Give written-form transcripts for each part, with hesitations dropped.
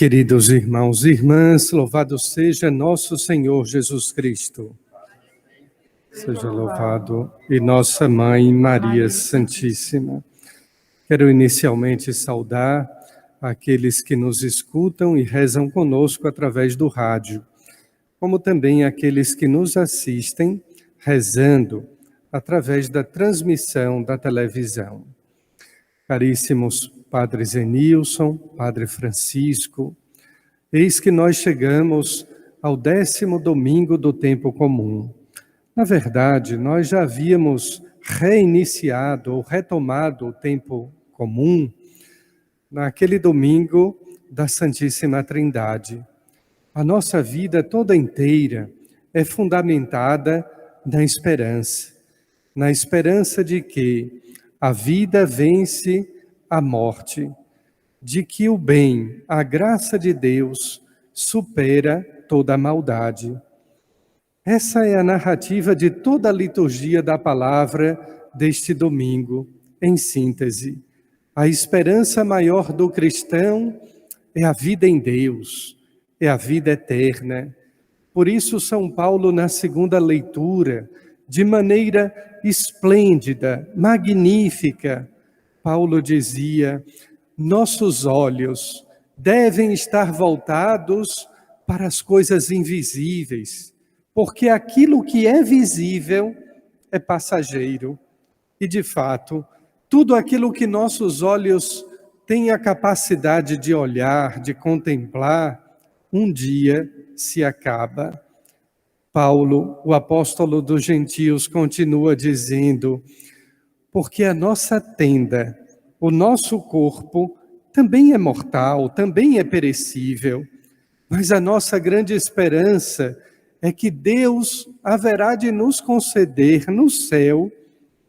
Queridos irmãos e irmãs, louvado seja nosso Senhor Jesus Cristo. Seja louvado e nossa Mãe Maria Santíssima. Quero inicialmente saudar aqueles que nos escutam e rezam conosco através do rádio, como também aqueles que nos assistem rezando através da transmissão da televisão. Caríssimos Padre Zenilson, Padre Francisco, eis que nós chegamos ao 10º domingo do tempo comum. Na verdade, nós já havíamos reiniciado ou retomado o tempo comum naquele domingo da Santíssima Trindade. A nossa vida toda inteira é fundamentada na esperança de que a vida vence a morte, de que o bem, a graça de Deus, supera toda a maldade. Essa é a narrativa de toda a liturgia da palavra deste domingo, em síntese. A esperança maior do cristão é a vida em Deus, é a vida eterna. Por isso, São Paulo, na segunda leitura, de maneira esplêndida, magnífica, Paulo dizia: nossos olhos devem estar voltados para as coisas invisíveis, porque aquilo que é visível é passageiro. E, de fato, tudo aquilo que nossos olhos têm a capacidade de olhar, de contemplar, um dia se acaba. Paulo, o apóstolo dos gentios, continua dizendo: porque a nossa tenda, o nosso corpo, também é mortal, também é perecível, mas a nossa grande esperança é que Deus haverá de nos conceder no céu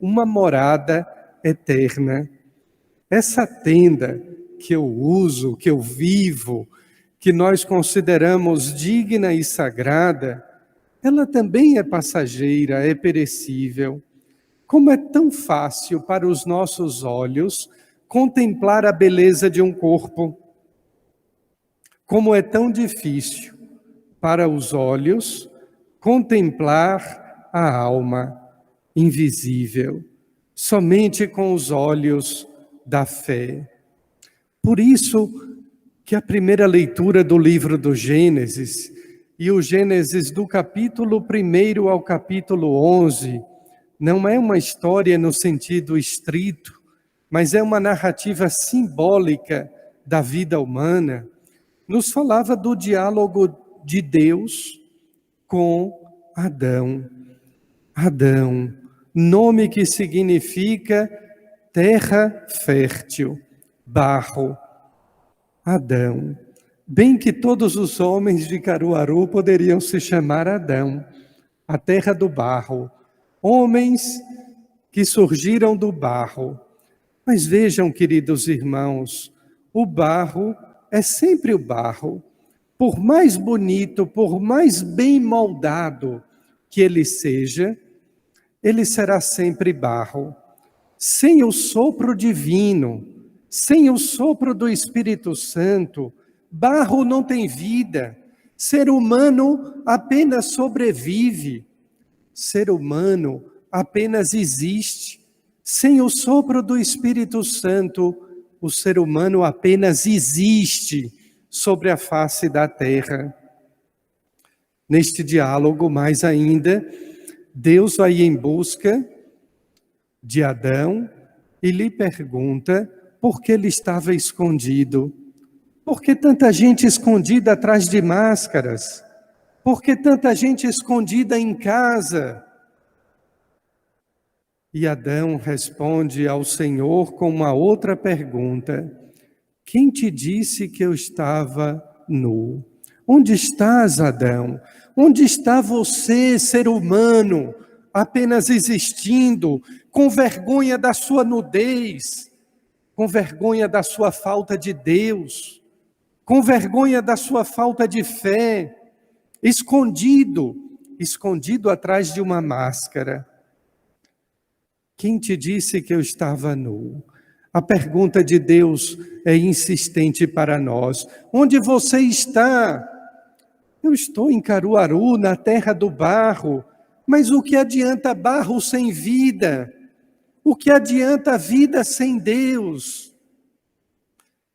uma morada eterna. Essa tenda que eu uso, que eu vivo, que nós consideramos digna e sagrada, ela também é passageira, é perecível. Como é tão fácil para os nossos olhos contemplar a beleza de um corpo. Como é tão difícil para os olhos contemplar a alma invisível, somente com os olhos da fé. Por isso que a primeira leitura do livro do Gênesis, e o Gênesis do capítulo 1 ao capítulo 11, não é uma história no sentido estrito, mas é uma narrativa simbólica da vida humana, nos falava do diálogo de Deus com Adão. Adão, nome que significa terra fértil, barro. Adão. Bem que todos os homens de Caruaru poderiam se chamar Adão, a terra do barro. Homens que surgiram do barro. Mas vejam, queridos irmãos, o barro é sempre o barro. Por mais bonito, por mais bem moldado que ele seja, ele será sempre barro. Sem o sopro divino, sem o sopro do Espírito Santo, barro não tem vida. Ser humano apenas sobrevive. Ser humano apenas existe. Sem o sopro do Espírito Santo, o ser humano apenas existe sobre a face da terra. Neste diálogo, mais ainda, Deus vai em busca de Adão e lhe pergunta por que ele estava escondido. Por que tanta gente escondida atrás de máscaras? Por que tanta gente escondida em casa? E Adão responde ao Senhor com uma outra pergunta: quem te disse que eu estava nu? Onde estás, Adão? Onde está você, ser humano, apenas existindo, com vergonha da sua nudez, com vergonha da sua falta de Deus, com vergonha da sua falta de fé, escondido atrás de uma máscara? Quem te disse que eu estava nu? A pergunta de Deus é insistente para nós. Onde você está? Eu estou em Caruaru, na terra do barro. Mas o que adianta barro sem vida? O que adianta vida sem Deus?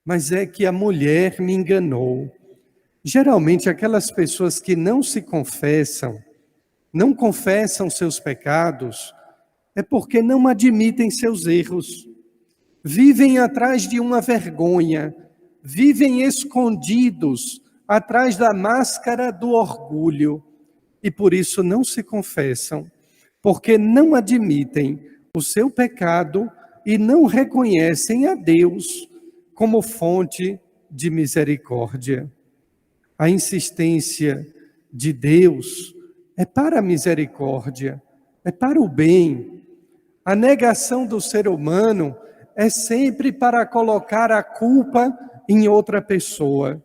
Mas é que a mulher me enganou. Geralmente aquelas pessoas que não se confessam, não confessam seus pecados, é porque não admitem seus erros. Vivem atrás de uma vergonha, vivem escondidos atrás da máscara do orgulho e por isso não se confessam, porque não admitem o seu pecado e não reconhecem a Deus como fonte de misericórdia. A insistência de Deus é para a misericórdia, é para o bem. A negação do ser humano é sempre para colocar a culpa em outra pessoa,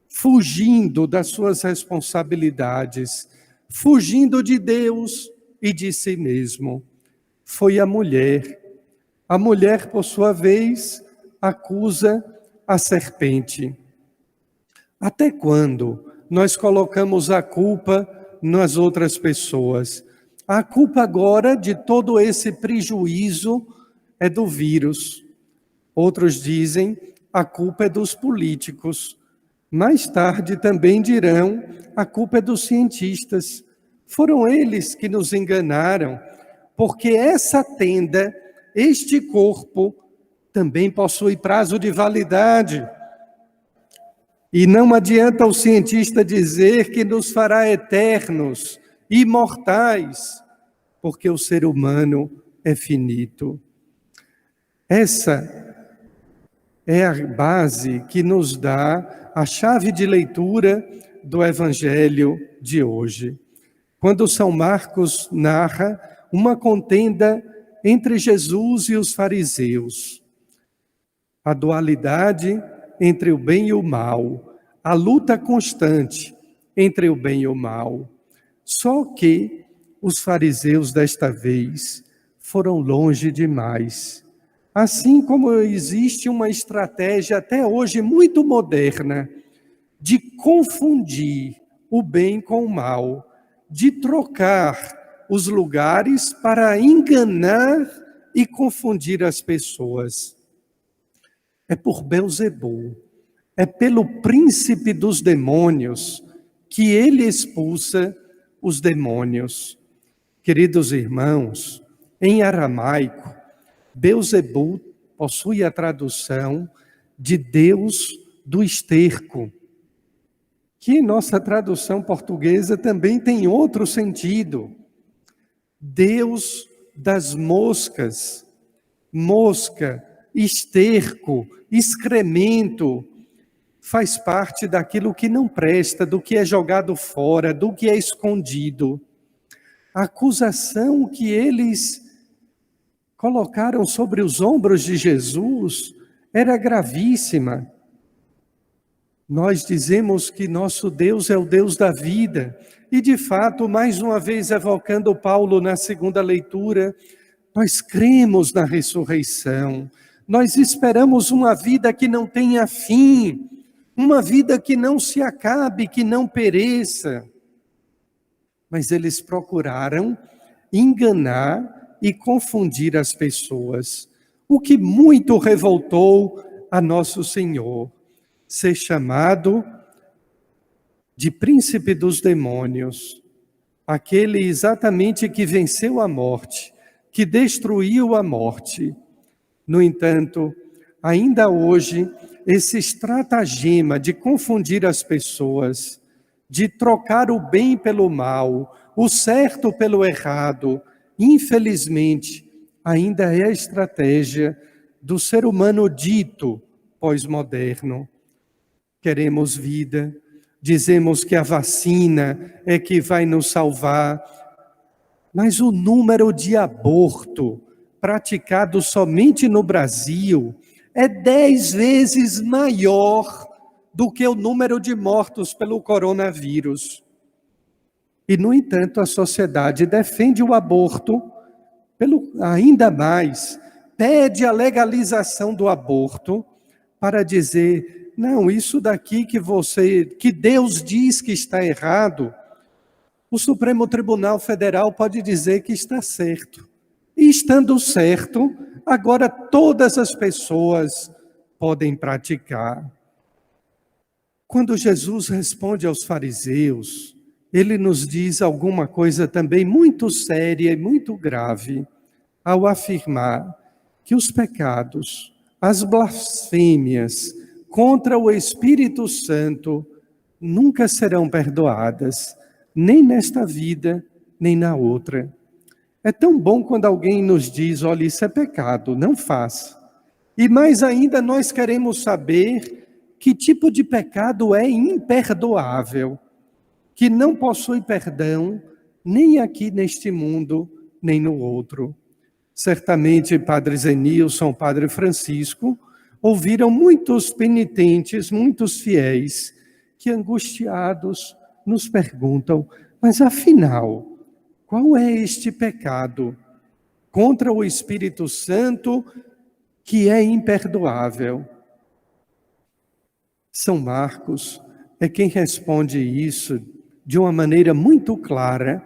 fugindo das suas responsabilidades, fugindo de Deus e de si mesmo. Foi a mulher. A mulher, por sua vez, acusa a serpente. Até quando nós colocamos a culpa nas outras pessoas? A culpa agora de todo esse prejuízo é do vírus. Outros dizem a culpa é dos políticos. Mais tarde também dirão a culpa é dos cientistas. Foram eles que nos enganaram, porque essa tenda, este corpo, também possui prazo de validade. E não adianta o cientista dizer que nos fará eternos, imortais, porque o ser humano é finito. Essa é a base que nos dá a chave de leitura do Evangelho de hoje. Quando São Marcos narra uma contenda entre Jesus e os fariseus, a dualidade entre o bem e o mal, a luta constante entre o bem e o mal. Só que os fariseus desta vez foram longe demais. Assim como existe uma estratégia até hoje muito moderna de confundir o bem com o mal, de trocar os lugares para enganar e confundir as pessoas. É por Belzebu, é pelo príncipe dos demônios que ele expulsa os demônios. Queridos irmãos, em aramaico, Belzebu possui a tradução de Deus do esterco, que em nossa tradução portuguesa também tem outro sentido. Deus das moscas, mosca, esterco, excremento, faz parte daquilo que não presta, do que é jogado fora, do que é escondido. A acusação que eles colocaram sobre os ombros de Jesus era gravíssima. Nós dizemos que nosso Deus é o Deus da vida, e de fato, mais uma vez evocando Paulo na segunda leitura, nós cremos na ressurreição, nós esperamos uma vida que não tenha fim, uma vida que não se acabe, que não pereça. Mas eles procuraram enganar e confundir as pessoas, o que muito revoltou a nosso Senhor, ser chamado de príncipe dos demônios, aquele exatamente que venceu a morte, que destruiu a morte. No entanto, ainda hoje, esse estratagema de confundir as pessoas, de trocar o bem pelo mal, o certo pelo errado, infelizmente, ainda é a estratégia do ser humano dito pós-moderno. Queremos vida, dizemos que a vacina é que vai nos salvar, mas o número de aborto praticado somente no Brasil é 10 vezes maior do que o número de mortos pelo coronavírus. E, no entanto, a sociedade defende o aborto ainda mais pede a legalização do aborto para dizer, não, isso daqui que Deus diz que está errado, o Supremo Tribunal Federal pode dizer que está certo. E estando certo, agora todas as pessoas podem praticar. Quando Jesus responde aos fariseus, ele nos diz alguma coisa também muito séria e muito grave, ao afirmar que os pecados, as blasfêmias contra o Espírito Santo nunca serão perdoadas, nem nesta vida, nem na outra. É tão bom quando alguém nos diz, olha, isso é pecado, não faça. E mais ainda, nós queremos saber que tipo de pecado é imperdoável, que não possui perdão, nem aqui neste mundo, nem no outro. Certamente, Padre Zenilson, Padre Francisco, ouviram muitos penitentes, muitos fiéis, que angustiados nos perguntam, mas afinal, qual é este pecado contra o Espírito Santo que é imperdoável? São Marcos é quem responde isso de uma maneira muito clara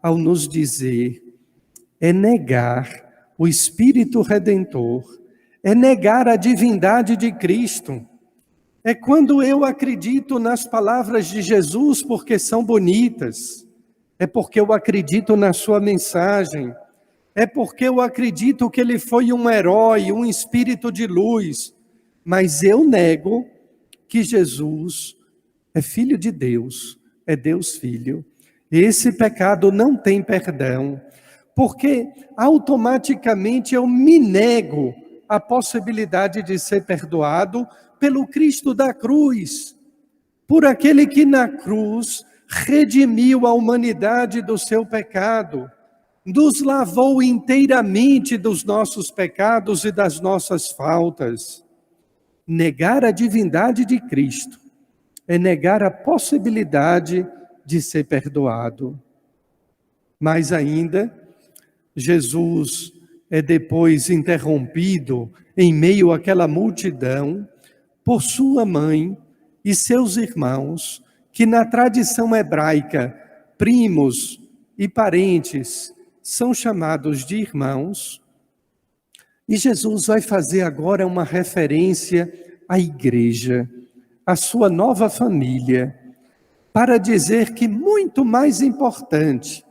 ao nos dizer, é negar o Espírito Redentor, é negar a divindade de Cristo. É quando eu acredito nas palavras de Jesus porque são bonitas, é porque eu acredito na sua mensagem, é porque eu acredito que ele foi um herói, um espírito de luz, mas eu nego que Jesus é Filho de Deus, é Deus Filho. Esse pecado não tem perdão, porque automaticamente eu me nego a possibilidade de ser perdoado pelo Cristo da cruz, por aquele que na cruz redimiu a humanidade do seu pecado, nos lavou inteiramente dos nossos pecados e das nossas faltas. Negar a divindade de Cristo é negar a possibilidade de ser perdoado. Mais ainda, Jesus é depois interrompido em meio àquela multidão por sua mãe e seus irmãos, que na tradição hebraica, primos e parentes são chamados de irmãos. E Jesus vai fazer agora uma referência à igreja, à sua nova família, para dizer que muito mais importante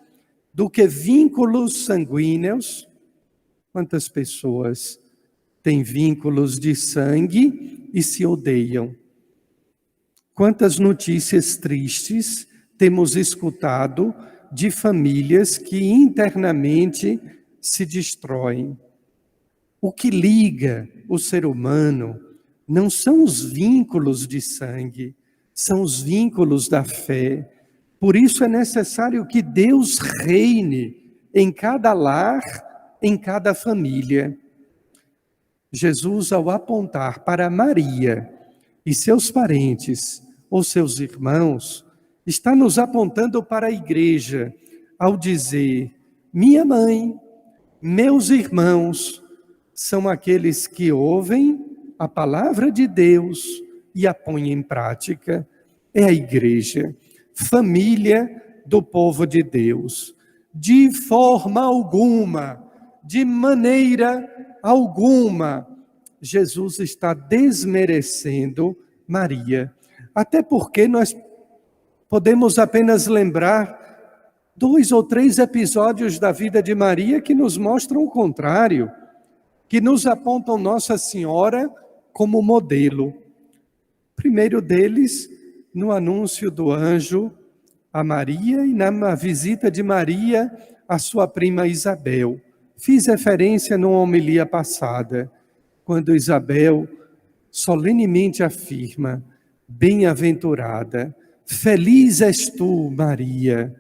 do que vínculos sanguíneos, quantas pessoas têm vínculos de sangue e se odeiam? Quantas notícias tristes temos escutado de famílias que internamente se destroem? O que liga o ser humano não são os vínculos de sangue, são os vínculos da fé. Por isso é necessário que Deus reine em cada lar, em cada família. Jesus, ao apontar para Maria e seus parentes ou seus irmãos, está nos apontando para a igreja, ao dizer, minha mãe, meus irmãos, são aqueles que ouvem a palavra de Deus e a põem em prática. É a igreja, família do povo de Deus. De forma alguma, de maneira alguma, Jesus está desmerecendo Maria. Até porque nós podemos apenas lembrar 2 ou 3 episódios da vida de Maria que nos mostram o contrário, que nos apontam Nossa Senhora como modelo. Primeiro deles, no anúncio do anjo a Maria e na visita de Maria à sua prima Isabel. Fiz referência numa homilia passada, quando Isabel solenemente afirma, bem-aventurada, feliz és tu, Maria,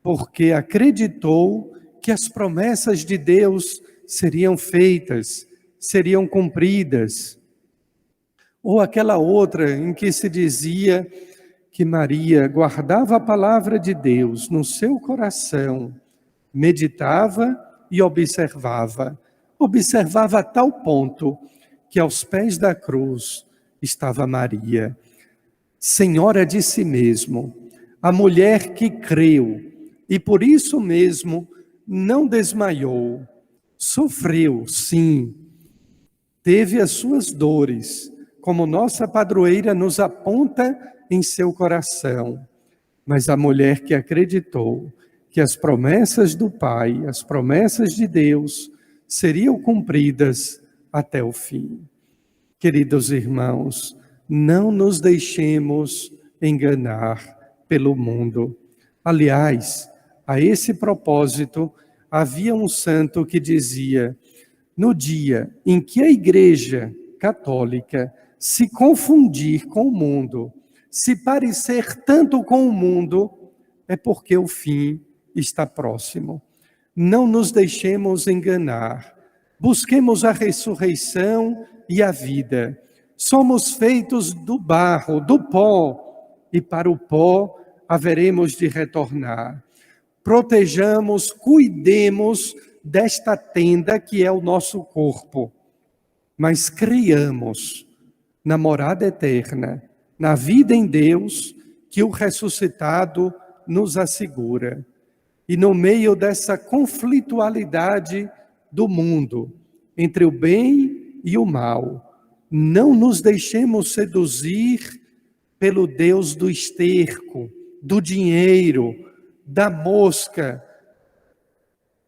porque acreditou que as promessas de Deus seriam feitas, seriam cumpridas. Ou aquela outra em que se dizia que Maria guardava a palavra de Deus no seu coração, meditava e observava. observava a tal ponto que aos pés da cruz estava Maria, senhora de si mesmo, a mulher que creu e por isso mesmo não desmaiou, sofreu, sim, teve as suas dores, como nossa padroeira nos aponta em seu coração. Mas a mulher que acreditou que as promessas do Pai, as promessas de Deus, seriam cumpridas até o fim. Queridos irmãos, não nos deixemos enganar pelo mundo. Aliás, a esse propósito, havia um santo que dizia: no dia em que a Igreja Católica se confundir com o mundo, se parecer tanto com o mundo, é porque o fim está próximo. Não nos deixemos enganar. Busquemos a ressurreição e a vida. Somos feitos do barro, do pó, e para o pó haveremos de retornar. Protejamos, cuidemos desta tenda que é o nosso corpo, mas creiamos na morada eterna, na vida em Deus que o ressuscitado nos assegura. E no meio dessa conflitualidade do mundo, entre o bem e o mal, não nos deixemos seduzir pelo Deus do esterco, do dinheiro, da mosca,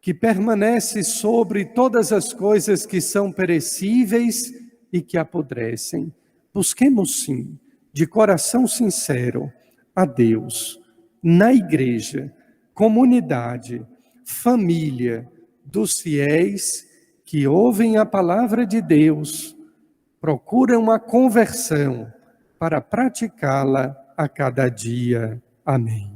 que permanece sobre todas as coisas que são perecíveis e que apodrecem. Busquemos sim, de coração sincero, a Deus, na igreja, comunidade, família dos fiéis que ouvem a palavra de Deus, procuram a conversão para praticá-la a cada dia. Amém.